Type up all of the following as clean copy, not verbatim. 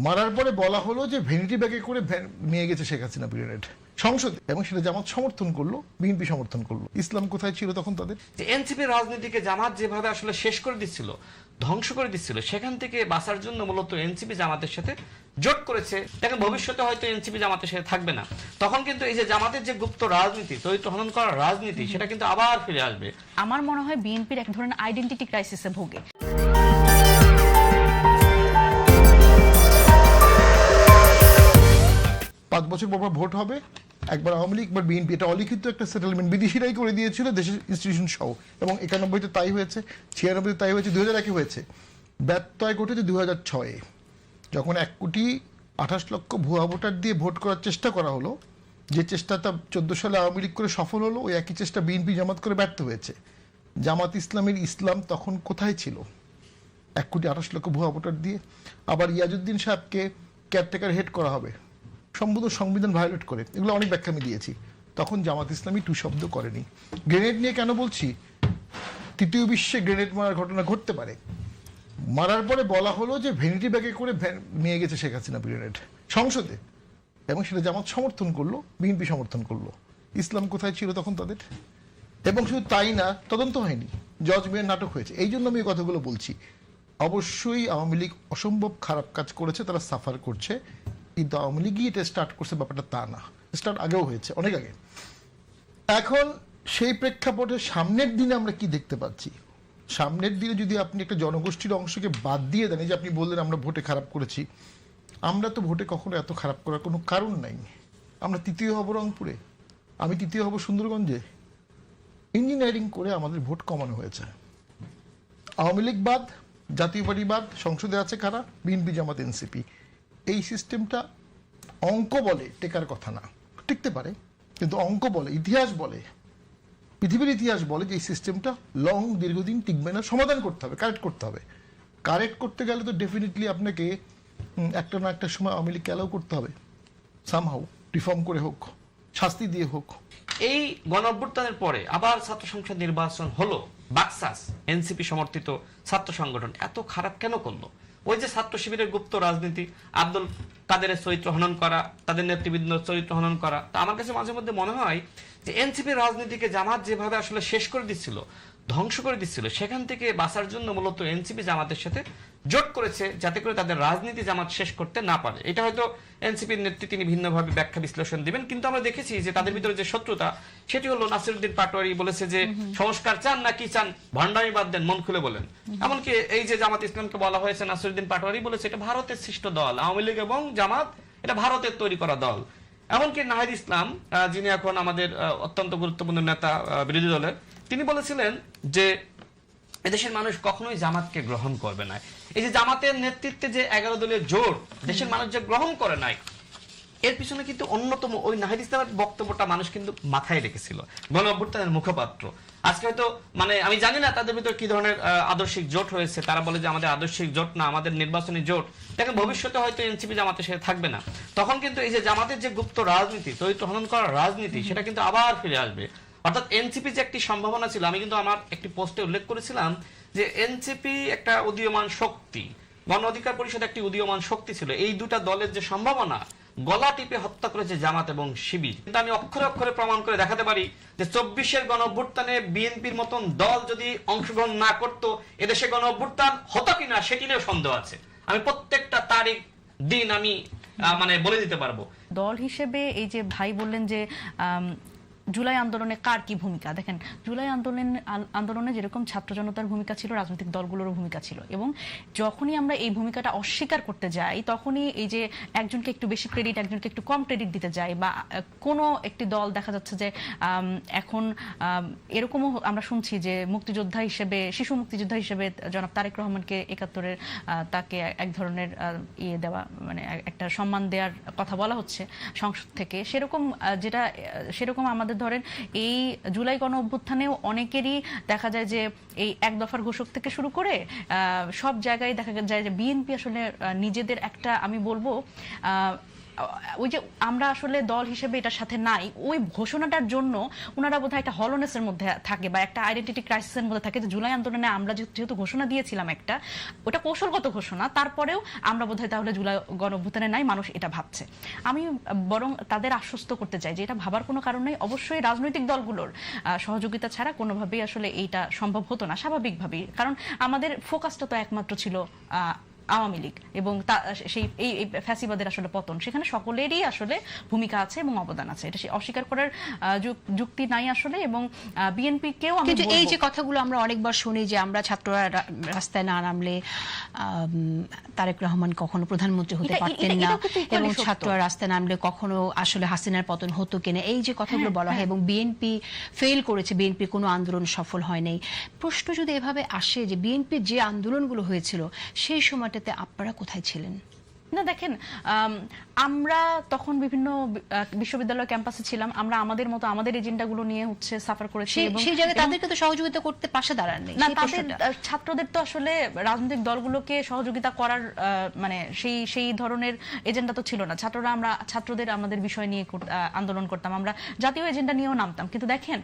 মারার পরে বলা হলো যে ভ্যানিটি ব্যাগে করে নিয়ে গেছে শেখ হাসিনা পিরিয়ড সংসদে, এবং সেটা জামাত সমর্থন করলো, বিএনপি সমর্থন করলো। ইসলাম কোথায় ছিল তখন তাদের? যে এনসিপি রাজনীতিকে জামাত যেভাবে আসলে শেষ করে দিচ্ছিল, ধ্বংস করে দিচ্ছিল, সেখান থেকে বাঁচার জন্য মূলত এনসিপি জামাতের সাথে জোট করেছে। দেখেন ভবিষ্যতে হয়তো এনসিপি জামাতের সাথে থাকবে না, তখন কিন্তু এই যে জামাতের যে গুপ্ত রাজনীতি, চরিত্র হনন করার রাজনীতি, সেটা কিন্তু আবার ফিরে আসবে। আমার মনে হয় বিএনপির এক ধরনের আইডেন্টিটি ক্রাইসিসে ভোগে। 5 বছর পর ভোট হবে, একবার আওয়ামী লীগ একবার বিএনপি, এটা অলিখিত একটা সেটেলমেন্ট বিদেশিরাই করে দিয়েছিল দেশের ইনস্টিটিউশন সহ, এবং 91-তে তাই হয়েছে, 96-তে তাই হয়েছে, 2001-এ হয়েছে। ব্যত্যয় ঘটেছে 2006-এ, যখন 1,28,00,000 ভুয়া ভোটার দিয়ে ভোট করার চেষ্টা করা হলো। যে চেষ্টাটা 14 সালে আওয়ামী লীগ করে সফল হলো, ওই একই চেষ্টা বিএনপি জামাত করে ব্যর্থ হয়েছে। জামাত ইসলামের ইসলাম তখন কোথায় ছিল? 1,28,00,000 ভুয়া ভোটার দিয়ে। আবার ইয়াজউদ্দিন সাহেবকে কেয়ারটেকার হেড করা হবে সম্ভবত সংবিধান ভায়োলেট করে, এগুলো অনেক ব্যাখ্যা আমি দিয়েছি। তখন জামাত ইসলামী টু শব্দ করেনি। গ্রেনেড নিয়ে কেন বলছি? তৃতীয় বিশ্বে গ্রেনেড মারার ঘটনা ঘটতে পারে। মারার পরে বলা হলো যে ভ্যানিটি ব্যাগে করে নিয়ে গেছে শেখ হাসিনা পিরিয়ড সংসদে, এবং সেটা জামাত সমর্থন করলো, বিএনপি সমর্থন করলো। ইসলাম কোথায় ছিল তখন তাদের? এবং শুধু তাই না, তদন্ত হয়নি, জজ মেয়ের নাটক হয়েছে। এই জন্য আমি এই কথাগুলো বলছি। অবশ্যই আওয়ামী লীগ অসম্ভব খারাপ কাজ করেছে, তারা সাফার করছে, কিন্তু আওয়ামী লীগই এটা স্টার্ট করছে ব্যাপারটা তা না, স্টার্ট আগেও হয়েছে, অনেক আগে। এখন সেই প্রেক্ষাপটে সামনের দিনে আমরা কি দেখতে পাচ্ছি? সামনের দিনে যদি আপনি একটা জনগোষ্ঠীর অংশকে বাদ দিয়ে দেন, যে আপনি বললেন আমরা ভোটে খারাপ করেছি, আমরা তো ভোটে কখনো এত খারাপ করার কোনো কারণ নাই। আমরা তৃতীয় হব রংপুরে, আমি তৃতীয় হব সুন্দরগঞ্জে। ইঞ্জিনিয়ারিং করে আমাদের ভোট কমানো হয়েছে। আওয়ামী লীগ বাদ, জাতীয় পার্টি বাদ, সংসদে আছে কারা? বিএনপি, জামাত, এনসিপি। এই সিস্টেমটা অঙ্ক বলে টেকার কথা না, টিকতে পারে, কিন্তু অঙ্ক বলে, ইতিহাস বলে, পৃথিবীর ইতিহাস বলে যে এই সিস্টেমটা দীর্ঘদিন টিকবে না, সমাধান করতে হবে, কারেক্ট করতে হবে। কারেক্ট করতে গেলে তো ডেফিনেটলি আপনাকে একটা না একটা সময় আওয়ামী লীগকে অ্যালাউ করতে হবে, সামহাউ রিফর্ম করে হোক, শাস্তি দিয়ে হোক। এই গণঅভ্যুত্থানের পরে আবার ছাত্র সংসদ নির্বাচন হলো, বাকসাস এনসিপি সমর্থিত ছাত্র সংগঠন এত খারাপ কেন করলো? ওই যে ছাত্র শিবিরের গুপ্ত রাজনীতি, আব্দুল কাদেরের চরিত্র হনন করা, তাদের নেতৃবৃন্দ চরিত্র হনন করা। তা আমার কাছে মাঝে মধ্যে মনে হয় যে এনসিপির রাজনীতিকে জামাত যেভাবে আসলে শেষ করে দিচ্ছিল, ধ্বংস করে দিচ্ছিল, সেখান থেকে বাঁচার জন্য মূলত এনসিপি জামাতের সাথে জোট করেছে, যাতে করে তাদের রাজনীতি জামাত শেষ করতে না পারে। এটা হয়তো এনসিপির নেত্রী তিনি ভিন্নভাবে ব্যাখ্যা বিশ্লেষণ দিবেন, কিন্তু আমরা দেখেছি যে তাদের ভিতরে যে শত্রুতা, সেটি হলো নাসিরউদ্দিন পাটোয়ারি বলেছে যে সংস্কার চান না কি চান, ভণ্ডামি বাদ দেন, মন খুলে বলেন। এমনকি এই যে জামাত ইসলামকে বলা হয়েছে, নাসিরউদ্দিন পাটোয়ারি বলেছে এটা ভারতের সৃষ্ট দল, আওয়ামী লীগ এবং জামাত এটা ভারতের তৈরি করা দল। এমনকি নাহিদ ইসলাম, যিনি এখন আমাদের অত্যন্ত গুরুত্বপূর্ণ নেতা বিরোধী দলের, তিনি বলেছিলেন যে এদেশের মানুষ কখনোই জামাতকে গ্রহণ করবে না। এই যে জামাতের নেতৃত্বে যে 11 দলীয় জোট দেশের মানুষ যে গ্রহণ করে নাই, এর পিছনে কিন্তু অন্যতম ওই নাহিদ ইসলামের বক্তব্যটা মানুষ কিন্তু মাথায় রেখেছিল। গণঅভ্যুত্থানের মুখপাত্র আজকে হয়তো আমি জানি না তাদের ভিতর কি ধরনের আদর্শিক জোট হয়েছে, তারা বলে যে আমাদের আদর্শিক জোট না, আমাদের নির্বাচনী জোট। দেখেন ভবিষ্যতে হয়তো এনসিপি জামাতের সাথে থাকবে না, তখন কিন্তু এই যে জামাতের যে গুপ্ত রাজনীতি, চরিত্র হনন করার রাজনীতি, সেটা কিন্তু আবার ফিরে আসবে। অর্থাৎ এনসিপি যে একটি সম্ভাবনা ছিল, আমি কিন্তু আমার একটি পোস্টে উল্লেখ করেছিলাম যে এনসিপি একটা উদীয়মান শক্তি, গণ অধিকার পরিষদ একটি উদীয়মান শক্তি ছিল। এই দুটা দলের যে সম্ভাবনা, গলা টিপে হত্যা করেছে জামাত এবং শিবির। কিন্তু আমি অক্ষরে অক্ষরে প্রমাণ করে দেখাতে পারি যে 24-এর গণঅভ্যুত্থানে বিএনপির মতন দল যদি অংশগ্রহণ না করত, এদেশে গণঅভ্যুত্থান হতো কিনা সেটি নিয়েও সন্দেহ আছে। আমি প্রত্যেকটা তারিখ দিন আমি বলে দিতে পারবো। দল হিসেবে এই যে ভাই বললেন যে জুলাই আন্দোলনে কার কি ভূমিকা, দেখেন জুলাই আন্দোলনে যেরকম ছাত্র জনতার ভূমিকা ছিল, রাজনৈতিক দলগুলোরও ভূমিকা ছিল, এবং যখনই আমরা এই ভূমিকাটা অস্বীকার করতে যাই, তখনই এই যে একজনকে একটু বেশি ক্রেডিট, একজনকে একটু কম ক্রেডিট দিতে যাই, বা কোনো একটি দল দেখা যাচ্ছে যে এখন এরকমও আমরা শুনছি যে মুক্তিযোদ্ধা হিসেবে, শিশু মুক্তিযোদ্ধা হিসেবে জনাব তারেক রহমানকে 71-এর তাকে এক ধরনের দেওয়া, একটা সম্মান দেওয়ার কথা বলা হচ্ছে সংসদ থেকে। সেরকম আমাদের ধরেন এই জুলাই গণ অভ্যুত্থানেও অনেকেরই দেখা যায় যে এই এক দফার ঘোষক থেকে শুরু করে সব জায়গায় দেখা যায় যে বিএনপি আসলে নিজেদের একটা, আমি বলবো ওই যে আমরা আসলে দল হিসেবে এটার সাথে নাই, ওই ঘোষণাটার জন্য ওনারা বোধহয় একটা হলনেসের মধ্যে থাকে বা একটা আইডেন্টিটি ক্রাইসিসের মধ্যে থাকে, যে জুলাই আন্দোলনে আমরা যেহেতু ঘোষণা দিয়েছিলাম একটা, ওটা কৌশলগত ঘোষণা, তারপরেও আমরা বোধহয় তাহলে জুলাই গণঅভ্যুত্থানে নাই, মানুষ এটা ভাবছে। আমি বরং তাদের আশ্বস্ত করতে চাই যে এটা ভাবার কোনো কারণ নেই। অবশ্যই রাজনৈতিক দলগুলোর সহযোগিতা ছাড়া কোনোভাবেই আসলে এইটা সম্ভব হতো না স্বাভাবিকভাবেই, কারণ আমাদের ফোকাসটা তো একমাত্র ছিল আওয়ামী লীগ এবং সেই এই ফ্যাসিবাদের আসলে পতন, সেখানে সকলেরই আসলে ভূমিকা আছে এবং অবদান আছে, এটা অস্বীকার করার যুক্তি নাই আসলে। এবং বিএনপি কেও আমি কিন্তু এই যে কথাগুলো আমরা অনেকবার শুনি যে আমরা ছাত্ররা রাস্তায় না নামলে তারেক রহমান কখনো প্রধানমন্ত্রী হতে পারতেন না, এবং ছাত্ররা রাস্তায় নামলে কখনো আসলে হাসিনার পতন হতো কিনা, এই যে কথাগুলো বলা হয়, এবং বিএনপি ফেল করেছে, বিএনপির কোনো আন্দোলন সফল হয় নাই। প্রশ্ন যদি এভাবে আসে যে বিএনপির যে আন্দোলনগুলো হয়েছিল সেই সময়টাতে আপনারা কোথায় ছিলেন? না দেখেন, আমরা তখন বিভিন্ন বিশ্ববিদ্যালয় ক্যাম্পাসে ছিলাম, আমরা আমাদের মতো আমাদের এজেন্ডাগুলো নিয়ে হচ্ছে সাফার করেছি, এবং সেই জায়গায় তাদেরকে তো সহযোগিতা করতে পাশে দাঁড়াননি। না, তাদের ছাত্রদের তো আসলে রাজনৈতিক দলগুলোকে সহযোগিতা করার মানে সেই ধরনের এজেন্ডা তো ছিল না। ছাত্রদের আমাদের বিষয় নিয়ে আন্দোলন করতাম, আমরা জাতীয় এজেন্ডা নিয়েও নামতাম। কিন্তু দেখেন,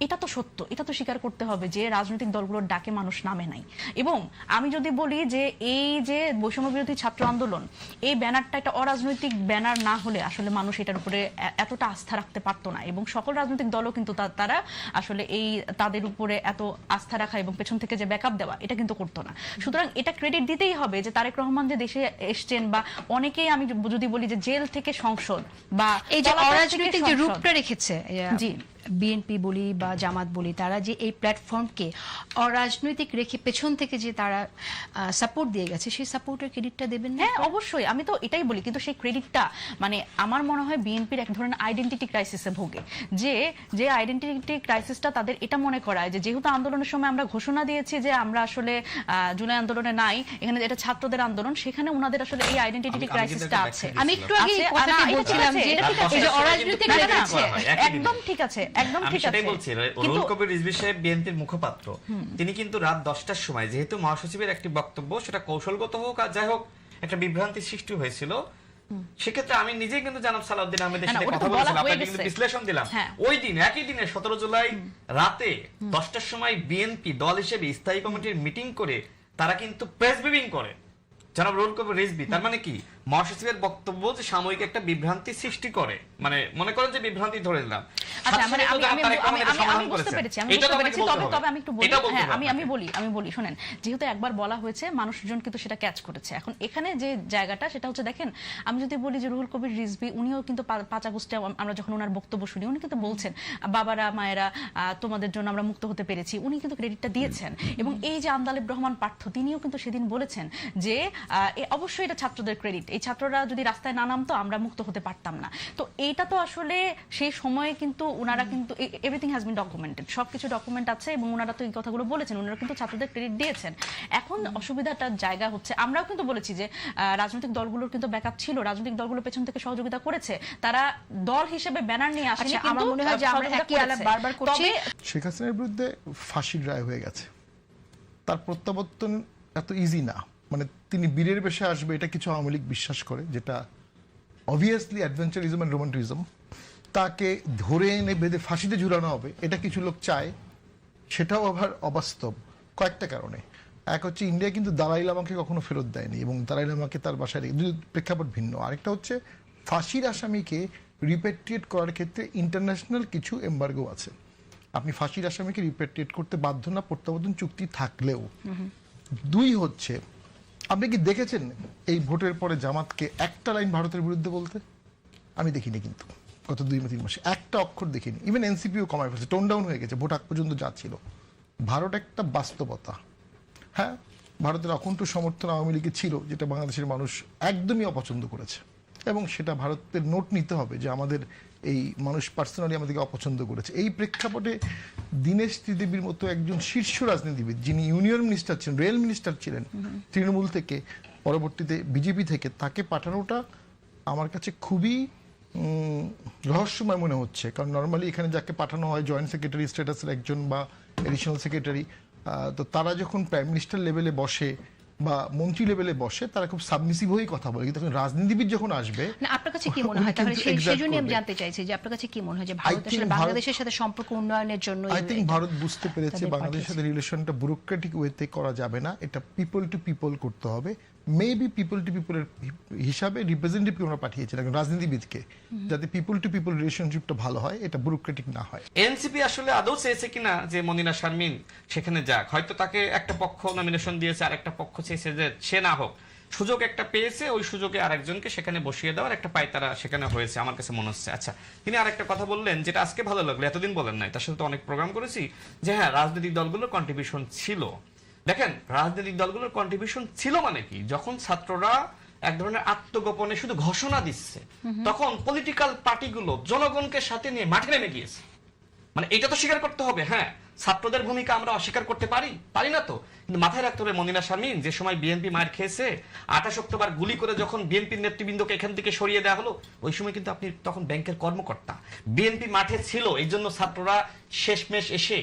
এটা তো সত্য, এটা তো স্বীকার করতে হবে যে রাজনৈতিক দলগুলোর ডাকে মানুষ নামে নাই। এবং আমি যদি বলি যে এই যে বৈষম্য বিরোধী ছাত্র আন্দোলন, এই ব্যানারটা একটা অরাজনৈতিক ব্যানার না হলে আসলে মানুষ এটার উপরে এতটা আস্থা রাখতে পারতো না, এবং সকল রাজনৈতিক দলও কিন্তু তারা আসলে তাদের উপরে এত আস্থা রাখা এবং পেছন থেকে যে ব্যাকআপ দেওয়া এটা কিন্তু করতো না। সুতরাং এটা ক্রেডিট দিতেই হবে যে তারেক রহমান যে দেশে এসছেন, বা অনেকেই আমি যদি বলি যে জেল থেকে সংসদ বা এই যে অরাজনৈতিক যে রূপটা রেখেছে জি বিএনপি বলি বা জামাত বলি, তারা যে এই প্ল্যাটফর্মকে অরাজনৈতিক রেখে পেছন থেকে যে তারা সাপোর্ট দিয়ে গেছে, সেই সাপোর্টের ক্রেডিটটা দেবেন না? হ্যাঁ অবশ্যই, আমি তো এটাই বলি। কিন্তু সেই ক্রেডিটটা মানে আমার মনে হয় বিএনপির এক ধরনের আইডেন্টিটি ক্রাইসিসে ভোগে, যে আইডেন্টিটি ক্রাইসিসটা তাদের এটা মনে করায় যে যেহেতু আন্দোলনের সময় আমরা ঘোষণা দিয়েছি যে আমরা আসলে জুলাই আন্দোলনে নাই, এখানে এটা ছাত্রদের আন্দোলন, সেখানে ওনাদের আসলে এই আইডেন্টিটি ক্রাইসিসটা আছে। আমি একটু আগে কথাটা বলছিলাম যে এই যে অরাজনৈতিক রেখেছে, একদম ঠিক আছে, একদম ঠিক আছে। সেটাই বলছি, রুহুল কবির রিজভী সাহেব বিএনপির মুখপাত্র, তিনি কিন্তু রাত 10টার সময়, যেহেতু মহাসচিবের একটি বক্তব্য, সেটা কৌশলগত হোক আর যাই হোক একটা বিভ্রান্তি সৃষ্টি হয়েছিল, সেক্ষেত্রে আমি নিজেই কিন্তু জানাব সালাউদ্দিন আহমেদের সাথে কথা বলেছিলাম, আপনাকে কিন্তু বিশ্লেষণ দিলাম। ওই দিন একই দিনে 17 জুলাই রাতে 10টার সময় বিএনপি দল হিসেবে স্থায়ী কমিটির মিটিং করে তারা কিন্তু প্রেস ব্রিফিং করে জনাব রুহুল কবির রিজভী। তার মানে কি, মহাসচিবের বক্তব্য যে সাময়িক একটা বিভ্রান্তি সৃষ্টি করে, মানে মনে করেন যে বিভ্রান্তি ধরে দিলাম। আচ্ছা, মানে আমি বুঝতে পেরেছি, তবে আমি একটু বলি। হ্যাঁ, আমি বলি শুনেন, যেহেতু একবার বলা হয়েছে মানুষজন কিন্তু সেটা ক্যাচ করেছে। এখন এখানে যে জায়গাটা সেটা হচ্ছে, দেখেন আমি যদি বলি যে রুহুল কবির রিজভী উনিও কিন্তু 5 আগস্টে আমরা যখন ওনার বক্তব্য শুনি, উনি কিন্তু বলছেন বাবারা মায়েরা তোমাদের জন্য আমরা মুক্ত হতে পেরেছি, উনি কিন্তু ক্রেডিটটা দিয়েছেন। এবং এই যে আন্দালিব রহমান পার্থ, তিনিও কিন্তু সেদিন বলেছেন যে অবশ্যই এটা ছাত্রদের ক্রেডিট, এই ছাত্ররা যদি রাস্তায় না নামতো আমরা মুক্ত হতে পারতাম না। তো এইটা তো আসলে সেই সময়ে কিন্তু ওনারা কিন্তু এভরিথিং হ্যাজ বিন ডকুমেন্টেড, সবকিছু ডকুমেন্ট আছে, এবং ওনারা তো এই কথাগুলো বলেছেন, ওনারা কিন্তু ছাত্রদের ক্রেডিট দিয়েছেন। এখন অসুবিধাটার জায়গা হচ্ছে, আমরাও কিন্তু বলেছি যে রাজনৈতিক দলগুলোর কিন্তু ব্যাকআপ ছিল, রাজনৈতিক দলগুলো পেছন থেকে সহযোগিতা করেছে, তারা দল হিসেবে ব্যানার নিয়ে আসেনি। আমার মনে হয় যে আমরা একই আলাপ বারবার করছি। শেখ হাসিনার বিরুদ্ধে ফাঁসির রায় হয়ে গেছে, তার প্রত্যাবর্তন এত ইজি না। মানে তিনি বীরের বেশে আসবে এটা কিছু আওয়ামী লীগ বিশ্বাস করে, যেটা অবভিয়াসলি অ্যাডভেঞ্চারিজম অ্যান্ড রোমান্টিজম। তাকে ধরে এনে বেঁধে ফাঁসিতে ঝুলানো হবে এটা কিছু লোক চায়, সেটাও আবার অবাস্তব কয়েকটা কারণে। এক হচ্ছে, ইন্ডিয়া কিন্তু দালাই লামাকে কখনো ফেরত দেয়নি, এবং দালাই লামাকে তার বাসায় রেখে, দুই প্রেক্ষাপট ভিন্ন। আরেকটা হচ্ছে, ফাঁসির আসামিকে রিপেট্রিয়েট করার ক্ষেত্রে ইন্টারন্যাশনাল কিছু এম্বার্গো আছে। আপনি ফাঁসির আসামিকে রিপেট্রিয়েট করতে বাধ্য না, প্রত্যাবর্তন চুক্তি থাকলেও। দুই হচ্ছে, আপনি কি দেখেছেন এই ভোটের পরে জামাতকে একটা লাইন ভারতের বিরুদ্ধে বলতে? আমি দেখিনি, কিন্তু গত 2-3 মাসে একটা অক্ষর দেখিনি। ইভেন এনসিপিও কমায় ফেলছে, টোন ডাউন হয়ে গেছে ভোট আগ পর্যন্ত যা ছিল। ভারত একটা বাস্তবতা। হ্যাঁ, ভারতের অকুণ্ঠ সমর্থন আওয়ামী লীগে ছিল, যেটা বাংলাদেশের মানুষ একদমই অপছন্দ করেছে, এবং সেটা ভারতের নোট নিতে হবে যে আমাদের এই মানুষ পার্সোনালি আমাদেরকে অপছন্দ করেছে। এই প্রেক্ষাপটে দীনেশ ত্রিদেবীর মতো একজন শীর্ষ রাজনীতিবিদ, যিনি ইউনিয়ন মিনিস্টার ছিলেন, রেল মিনিস্টার ছিলেন তৃণমূল থেকে, পরবর্তীতে বিজেপি থেকে, তাকে পাঠানোটা আমার কাছে খুবই রহস্যময় মনে হচ্ছে। কারণ নর্মালি এখানে যাকে পাঠানো হয় জয়েন্ট সেক্রেটারি স্ট্যাটাসের একজন বা এডিশনাল সেক্রেটারি, তো তারা যখন প্রাইম মিনিস্টার লেভেলে বসে বা মন্ত্রী লেভেলে বসে তারা খুব সাবমিসিভ হয়েই কথা বলে, কিন্তু যখন রাজনীতিবিদ যখন আসবে না, আপনার কাছে কি মনে হয় তাহলে কিন্তু সেই exact জন্যই আমি করবে। জানতে চাইছি যে আপনার কাছে কি মনে হয় যে ভারত আসলে think বাংলাদেশের সাথে সম্পর্ক উন্নয়নের জন্য আই থিঙ্ক ভারত বুঝতে পেরেছে বাংলাদেশের সাথে রিলেশনটা ব্যুরোক্রেটিক ওয়েতে করা যাবে না, এটা পিপল টু পিপল করতে হবে। মেবি পিপল টু পিপলের হিসাবে রিপ্রেজেন্টেটিভ ওনারা পাঠিয়েছেন একজন রাজনীতিবিদকে, যাতে পিপল টু পিপল রিলেশনশিপটা ভালো হয়, এটা ব্যুরোক্রেটিক না হয়। এনসিপি আসলে আদৌ চেয়েছে কিনা যে মনিরা শারমিন সেখানে যাক, হয়তো তাকে একটা পক্ষ নমিনেশন দিয়েছে আর একটা পক্ষ চেয়েছে যে সে না হোক, সুযোগ একটা পেয়েছে, ওই সুযোগে আরেকজনকে সেখানে বসিয়ে দেওয়ার একটা পায়তারা সেখানে হয়েছে আমার কাছে মনে হচ্ছে। আচ্ছা, তিনি আরেকটা কথা বললেন যেটা আজকে ভালো লাগলো, এতদিন বলেন নাই, তার সাথে তো অনেক প্রোগ্রাম করেছি, যে হ্যাঁ রাজনৈতিক দলগুলোর কন্ট্রিবিউশন ছিল। দেখেন, রাজনৈতিক দলগুলোর কন্ট্রিবিউশন ছিল মানে কি, যখন ছাত্ররা এক ধরনের আত্মগোপনে শুধু ঘোষণা দিচ্ছে, তখন পলিটিক্যাল পার্টিগুলো জনগণকে সাথে নিয়ে মাঠে নেমে গিয়েছে। মানে এটা তো স্বীকার করতে হবে, হ্যাঁ ছাত্রদের ভূমিকা আমরা অস্বীকার করতে পারি না তো, কিন্তু মাথায় রাখতে হবে মনিরা শারমিন যে সময় বিএনপি মার খেয়েছে, 28 অক্টোবর গুলি করে যখন বিএনপির নেতৃবৃন্দকে এখান থেকে সরিয়ে দেওয়া হলো, ওই সময় কিন্তু আপনি তখন ব্যাংকের কর্মকর্তা, বিএনপি মাঠে ছিল, এই জন্য ছাত্ররা শেষমেশ এসে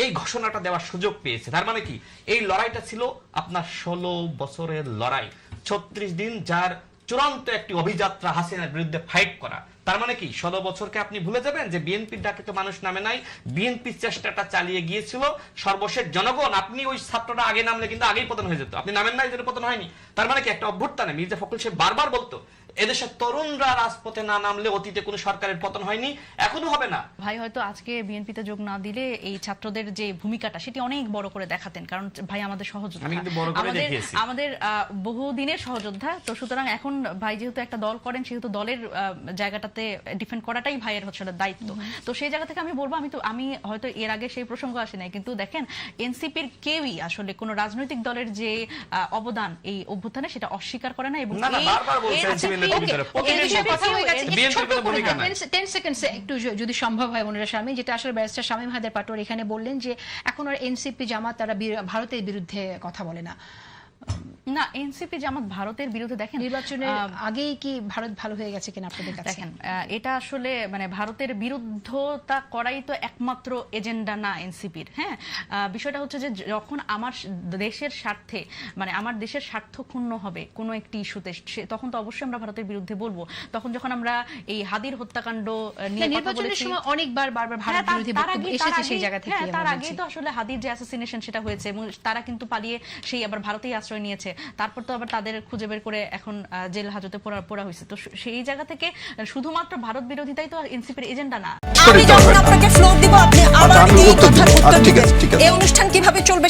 এই ঘোষণাটা দেওয়ার সুযোগ পেয়েছে। তার মানে কি, এই লড়াইটা ছিল আপনার 16 বছরের লড়াই, 36 দিন, যার চূড়ান্ত একটি অভিযাত্রা হাসিনার বিরুদ্ধে ফাইট করা। তার মানে কি 16 বছরকে আপনি ভুলে যাবেন যে বিএনপির ডাকে তো মানুষ নামে নাই, বিএনপির চেষ্টাটা চালিয়ে গিয়েছিল সর্বশেষ জনগণ। আপনি ওই ছাত্রটা আগে নামলে কিন্তু আগেই পতন হয়ে যেত, আপনি নামেন নাই, যেটা পতন হয়নি। তার মানে কি একটা অভ্যুত্থানে মির্জা ফখরুল সাহেব বারবার বলতো এদেশের তরুণরা রাজপথে না নামলে অতীতে কোনো সরকারের পতন হয়নি, এখনো হবে না। ভাই হয়তো আজকে বিএনপিতে যোগ না দিলে এই ছাত্রদের যে ভূমিকাটা সেটি অনেক বড় করে দেখাতেন, কারণ ভাই আমাদের সহযোদ্ধা, আমি কিন্তু বড় করে দেখিয়েছি। আমাদের বহুদিনের সহযোদ্ধা, তো সুতরাং এখন ভাই যেহেতু একটা দল করেন, সেহেতু দলের জায়গাটাতে ডিফেন্ড করাটাই ভাইয়ের হচ্ছে দায়িত্ব। তো সেই জায়গা থেকে আমি বলবো, আমি হয়তো এর আগে সেই প্রসঙ্গ আসে নাই, কিন্তু দেখেন এনসিপির কেউই আসলে কোন রাজনৈতিক দলের যে অবদান এই অভ্যুত্থানে সেটা অস্বীকার করে না, এবং না, বারবার বলছে NCP নেতৃবৃন্দরা, প্রতিদিন কথা হয়ে গেছে। বিএনপির কোনো ভূমিকা নাই। 10 সেকেন্ডসে একটু যদি সম্ভব হয় মনিরা শারমিন, যেটা আসলে ব্যারিস্টার শামীম হায়দার পাটোয়ারি এখানে বললেন যে এখন আর এনসিপি জামাত তারা ভারতের বিরুদ্ধে কথা বলে না। না, এনসিপি জামাত ভারতের বিরুদ্ধে, দেখেন নির্বাচনের আগেই কি ভারত ভালো হয়ে গেছে কিনা আপনাদের কাছে? দেখেন, এটা আসলে মানে ভারতের বিরুদ্ধতা করাই তো একমাত্র এজেন্ডা না এনসিপির। হ্যাঁ, বিষয়টা হচ্ছে যে যখন আমার দেশের স্বার্থে, মানে আমার দেশের স্বার্থ ক্ষুণ্ণ হবে কোনো একটি ইস্যুতে, তখন তো অবশ্যই আমরা ভারতের বিরুদ্ধে বলবো। তখন যখন আমরা এই হাদির হত্যাকাণ্ড নিয়ে কথা নির্বাচনের বলেছি, সময় অনেকবার বারবার ভারত বিরোধী বক্তব্য এসেছে, সেই জায়গা থেকে তার আগেই তো আসলে হাদির যে অ্যাসাসিনেশন সেটা হয়েছে, এবং তারা কিন্তু পালিয়ে সেই আবার ভারতেই আশ্রয় নিয়েছে, তারপর তো আবার তাদের খুঁজে বের করে এখন জেল হাজতে পড়া হয়েছে। তো সেই জায়গা থেকে শুধুমাত্র ভারত বিরোধিতাই তো এনসিপির এজেন্ডা না। আমি যখন আপনাকে ফ্লোর দিব, আপনি আমার এই কথার উত্তর দিবেন। এই অনুষ্ঠান কিভাবে চলবে